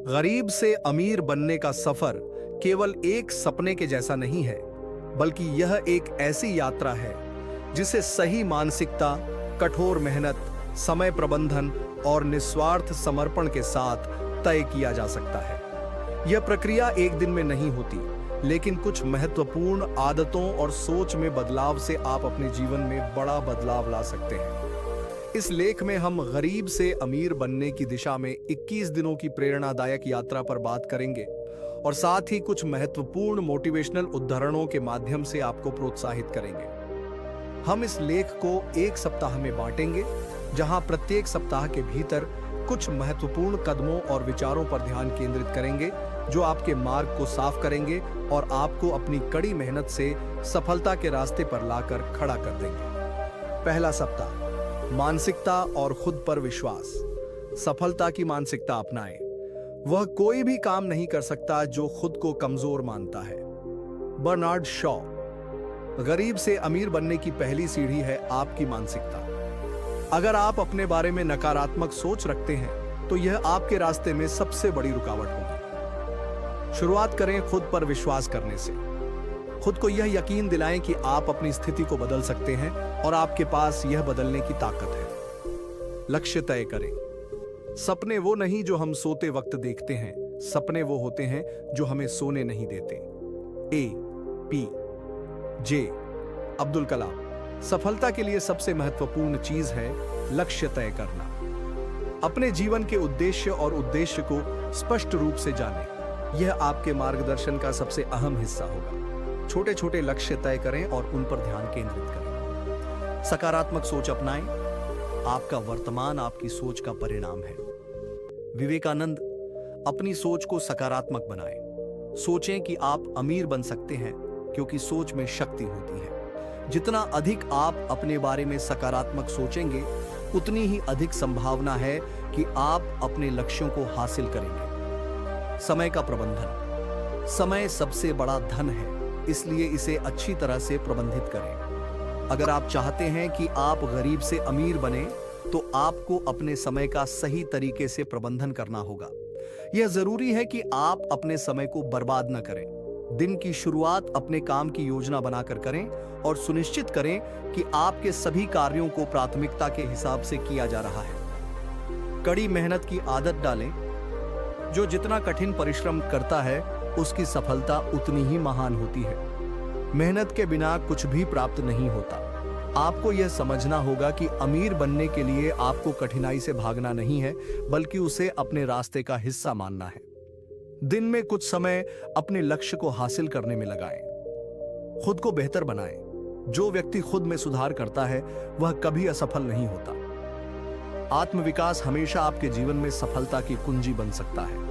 गरीब से अमीर बनने का सफर केवल एक सपने के जैसा नहीं है, बल्कि यह एक ऐसी यात्रा है जिसे सही मानसिकता, कठोर मेहनत, समय प्रबंधन और निस्वार्थ समर्पण के साथ तय किया जा सकता है। यह प्रक्रिया एक दिन में नहीं होती, लेकिन कुछ महत्वपूर्ण आदतों और सोच में बदलाव से आप अपने जीवन में बड़ा बदलाव ला सकते हैं। इस लेख में हम गरीब से अमीर बनने की दिशा में 21 दिनों की प्रेरणादायक यात्रा पर बात करेंगे और साथ ही कुछ महत्वपूर्ण मोटिवेशनल उदाहरणों के माध्यम से आपको प्रोत्साहित करेंगे। हम इस लेख को एक सप्ताह में बांटेंगे, जहां प्रत्येक सप्ताह के भीतर कुछ महत्वपूर्ण कदमों और विचारों पर ध्यान केंद्रित करेंगे जो आपके मार्ग को साफ करेंगे और आपको अपनी कड़ी मेहनत से सफलता के रास्ते पर लाकर खड़ा कर देंगे। पहला सप्ताह, मानसिकता और खुद पर विश्वास। सफलता की मानसिकता अपनाएं। वह कोई भी काम नहीं कर सकता जो खुद को कमजोर मानता है। Bernard Shaw. गरीब से अमीर बनने की पहली सीढ़ी है आपकी मानसिकता। अगर आप अपने बारे में नकारात्मक सोच रखते हैं तो यह आपके रास्ते में सबसे बड़ी रुकावट होगी। शुरुआत करें खुद पर विश्वास करने से। खुद को यह यकीन दिलाएं कि आप अपनी स्थिति को बदल सकते हैं और आपके पास यह बदलने की ताकत है। लक्ष्य तय करें। सपने वो नहीं जो हम सोते वक्त देखते हैं, सपने वो होते हैं जो हमें सोने नहीं देते। APJ अब्दुल कलाम। सफलता के लिए सबसे महत्वपूर्ण चीज है लक्ष्य तय करना। अपने जीवन के उद्देश्य और उद्देश्य को स्पष्ट रूप से जानें। यह आपके मार्गदर्शन का सबसे अहम हिस्सा होगा। छोटे छोटे लक्ष्य तय करें और उन पर ध्यान केंद्रित करें। सकारात्मक सोच अपनाएं। आपका वर्तमान आपकी सोच का परिणाम है। विवेकानंद। अपनी सोच को सकारात्मक बनाएं। सोचें कि आप अमीर बन सकते हैं, क्योंकि सोच में शक्ति होती है। जितना अधिक आप अपने बारे में सकारात्मक सोचेंगे, उतनी ही अधिक संभावना है कि आप अपने लक्ष्यों को हासिल करेंगे। समय का प्रबंधन। समय सबसे बड़ा धन है, इसलिए इसे अच्छी तरह से प्रबंधित करें। अगर आप चाहते हैं कि आप गरीब से अमीर बने, तो आपको अपने समय का सही तरीके से प्रबंधन करना होगा। यह जरूरी है कि आप अपने समय को बर्बाद न करें। दिन की शुरुआत अपने काम की योजना बनाकर करें और सुनिश्चित करें कि आपके सभी कार्यों को प्राथमिकता के हिसाब से किया जा रहा है। कड़ी मेहनत की आदत डालें। जो जितना कठिन परिश्रम करता है, उसकी सफलता उतनी ही महान होती है। मेहनत के बिना कुछ भी प्राप्त नहीं होता। आपको यह समझना होगा कि अमीर बनने के लिए आपको कठिनाई से भागना नहीं है, बल्कि उसे अपने रास्ते का हिस्सा मानना है। दिन में कुछ समय अपने लक्ष्य को हासिल करने में लगाएं। खुद को बेहतर बनाएं। जो व्यक्ति खुद में सुधार करता है, वह कभी असफल नहीं होता। आत्मविकास हमेशा आपके जीवन में सफलता की कुंजी बन सकता है।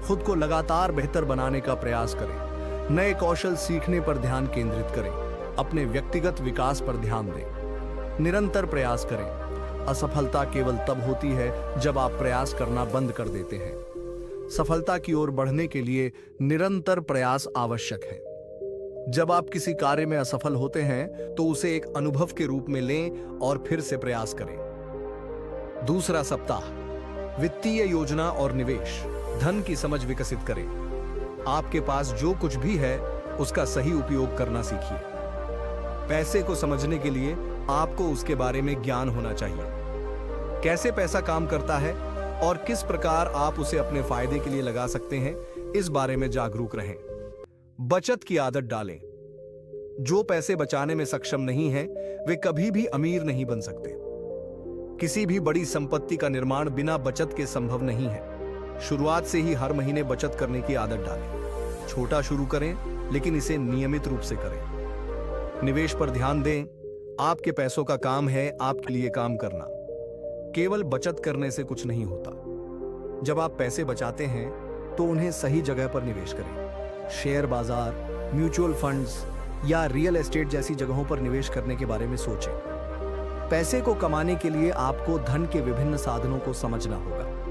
खुद को लगातार बेहतर बनाने का प्रयास करें। नए कौशल सीखने पर ध्यान केंद्रित करें। अपने व्यक्तिगत विकास पर ध्यान दें। निरंतर प्रयास करें। असफलता केवल तब होती है जब आप प्रयास करना बंद कर देते हैं। सफलता की ओर बढ़ने के लिए निरंतर प्रयास आवश्यक है। जब आप किसी कार्य में असफल होते हैं, तो उसे एक अनुभव के रूप में लें और फिर से प्रयास करें। दूसरा सप्ताह, वित्तीय योजना और निवेश। धन की समझ विकसित करें। आपके पास जो कुछ भी है, उसका सही उपयोग करना सीखिए। पैसे को समझने के लिए आपको उसके बारे में ज्ञान होना चाहिए। कैसे पैसा काम करता है और किस प्रकार आप उसे अपने फायदे के लिए लगा सकते हैं, इस बारे में जागरूक रहें। बचत की आदत डालें। जो पैसे बचाने में सक्षम नहीं है, वे कभी भी अमीर नहीं बन सकते। किसी भी बड़ी संपत्ति का निर्माण बिना बचत के संभव नहीं है। शुरुआत से ही हर महीने बचत करने की आदत डालें। छोटा शुरू करें, लेकिन इसे नियमित रूप से करें। निवेश पर ध्यान दें। आपके पैसों का काम है आपके लिए काम करना। केवल बचत करने से कुछ नहीं होता। जब आप पैसे बचाते हैं, तो उन्हें सही जगह पर निवेश करें। शेयर बाजार, म्यूचुअल फंड्स या रियल एस्टेट जैसी जगहों पर निवेश करने के बारे में सोचें। पैसे को कमाने के लिए आपको धन के विभिन्न साधनों को समझना होगा।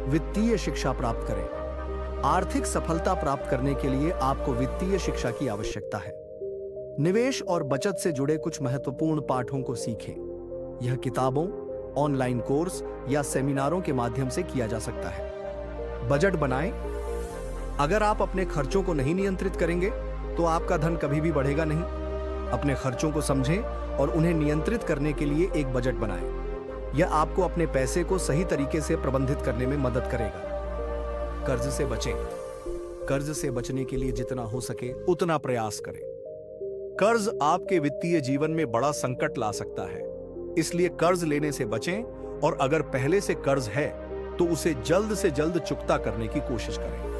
वित्तीय शिक्षा प्राप्त करें। आर्थिक सफलता प्राप्त करने के लिए आपको वित्तीय शिक्षा की आवश्यकता है। निवेश और बचत से जुड़े कुछ महत्वपूर्ण पाठों को सीखें। यह किताबों, ऑनलाइन कोर्स या सेमिनारों के माध्यम से किया जा सकता है। बजट बनाएं। अगर आप अपने खर्चों को नहीं नियंत्रित करेंगे तो आपका धन कभी भी बढ़ेगा नहीं। अपने खर्चों को समझें और उन्हें नियंत्रित करने के लिए एक बजट बनाएं। यह आपको अपने पैसे को सही तरीके से प्रबंधित करने में मदद करेगा। कर्ज से बचें। कर्ज से बचने के लिए जितना हो सके उतना प्रयास करें। कर्ज आपके वित्तीय जीवन में बड़ा संकट ला सकता है, इसलिए कर्ज लेने से बचें और अगर पहले से कर्ज है तो उसे जल्द से जल्द चुकता करने की कोशिश करें।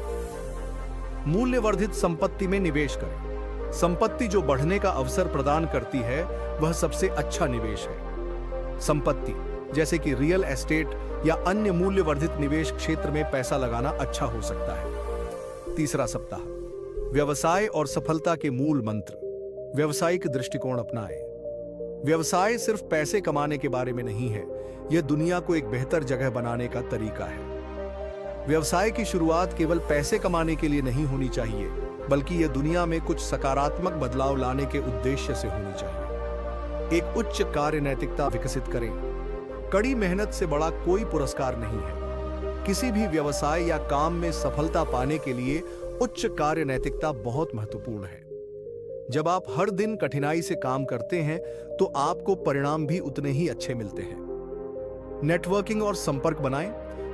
मूल्यवर्धित संपत्ति में निवेश करें। संपत्ति जो बढ़ने का अवसर प्रदान करती है वह सबसे अच्छा निवेश है। संपत्ति जैसे कि रियल एस्टेट या अन्य मूल्यवर्धित निवेश क्षेत्र में पैसा लगाना अच्छा हो सकता है। तीसरा सप्ताह, व्यवसाय और सफलता के मूल मंत्र। व्यवसायिक दृष्टिकोण अपनाएं। व्यवसाय सिर्फ पैसे कमाने के बारे में नहीं है, यह दुनिया को एक बेहतर जगह बनाने का तरीका है। व्यवसाय की शुरुआत केवल पैसे कमाने के लिए नहीं होनी चाहिए, बल्कि यह दुनिया में कुछ सकारात्मक बदलाव लाने के उद्देश्य से होनी चाहिए। एक उच्च कार्य नैतिकता विकसित करें। कड़ी मेहनत से बड़ा कोई पुरस्कार नहीं है। किसी भी व्यवसाय या काम में सफलता पाने के लिए उच्च कार्य नैतिकता बहुत महत्वपूर्ण है। जब आप हर दिन कठिनाई से काम करते हैं तो आपको परिणाम भी उतने ही अच्छे मिलते हैं। नेटवर्किंग और संपर्क बनाएं।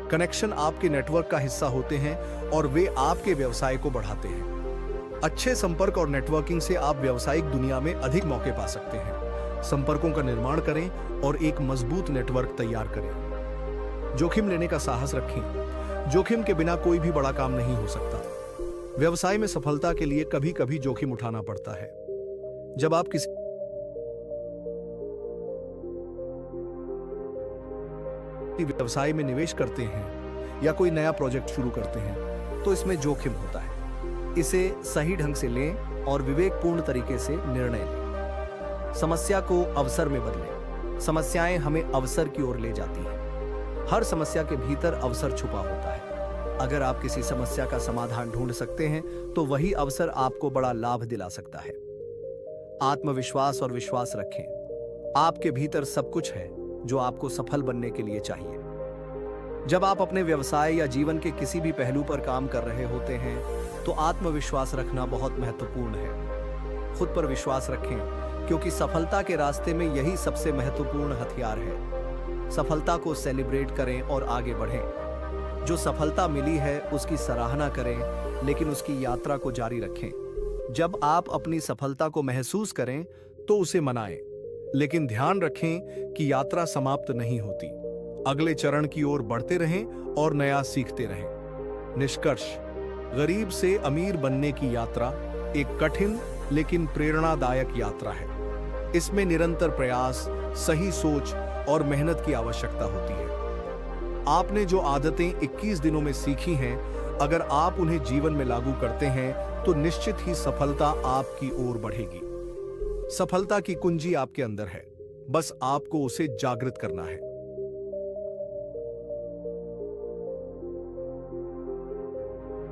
कनेक्शन आपके नेटवर्क का हिस्सा होते हैं और वे आपके व्यवसाय को बढ़ाते हैं। अच्छे संपर्क और नेटवर्किंग से आप व्यावसायिक दुनिया में अधिक मौके पा सकते हैं। संपर्कों का निर्माण करें और एक मजबूत नेटवर्क तैयार करें। जोखिम लेने का साहस रखें। जोखिम के बिना कोई भी बड़ा काम नहीं हो सकता। व्यवसाय में सफलता के लिए कभी कभी जोखिम उठाना पड़ता है। जब आप किसी व्यवसाय में निवेश करते हैं या कोई नया प्रोजेक्ट शुरू करते हैं तो इसमें जोखिम होता है। इसे सही ढंग से लें और विवेकपूर्ण तरीके से निर्णय लें। समस्या को अवसर में बदलें। समस्याएं हमें अवसर की ओर ले जाती हैं। हर समस्या के भीतर अवसर छुपा होता है। अगर आप किसी समस्या का समाधान ढूंढ सकते हैं तो वही अवसर आपको बड़ा लाभ दिला सकता है। आत्मविश्वास और विश्वास रखें। आपके भीतर सब कुछ है जो आपको सफल बनने के लिए चाहिए। जब आप अपने व्यवसाय या जीवन के किसी भी पहलू पर काम कर रहे होते हैं तो आत्मविश्वास रखना बहुत महत्वपूर्ण है। खुद पर विश्वास रखें, क्योंकि सफलता के रास्ते में यही सबसे महत्वपूर्ण हथियार है। सफलता को सेलिब्रेट करें और आगे बढ़ें। जो सफलता मिली है उसकी सराहना करें, लेकिन उसकी यात्रा को जारी रखें। जब आप अपनी सफलता को महसूस करें तो उसे मनाएं, लेकिन ध्यान रखें कि यात्रा समाप्त नहीं होती। अगले चरण की ओर बढ़ते रहें और नया सीखते रहें। निष्कर्ष, गरीब से अमीर बनने की यात्रा एक कठिन लेकिन प्रेरणादायक यात्रा है। इसमें निरंतर प्रयास, सही सोच और मेहनत की आवश्यकता होती है। आपने जो आदतें 21 दिनों में सीखी हैं, अगर आप उन्हें जीवन में लागू करते हैं तो निश्चित ही सफलता आपकी ओर बढ़ेगी। सफलता की कुंजी आपके अंदर है, बस आपको उसे जागृत करना है।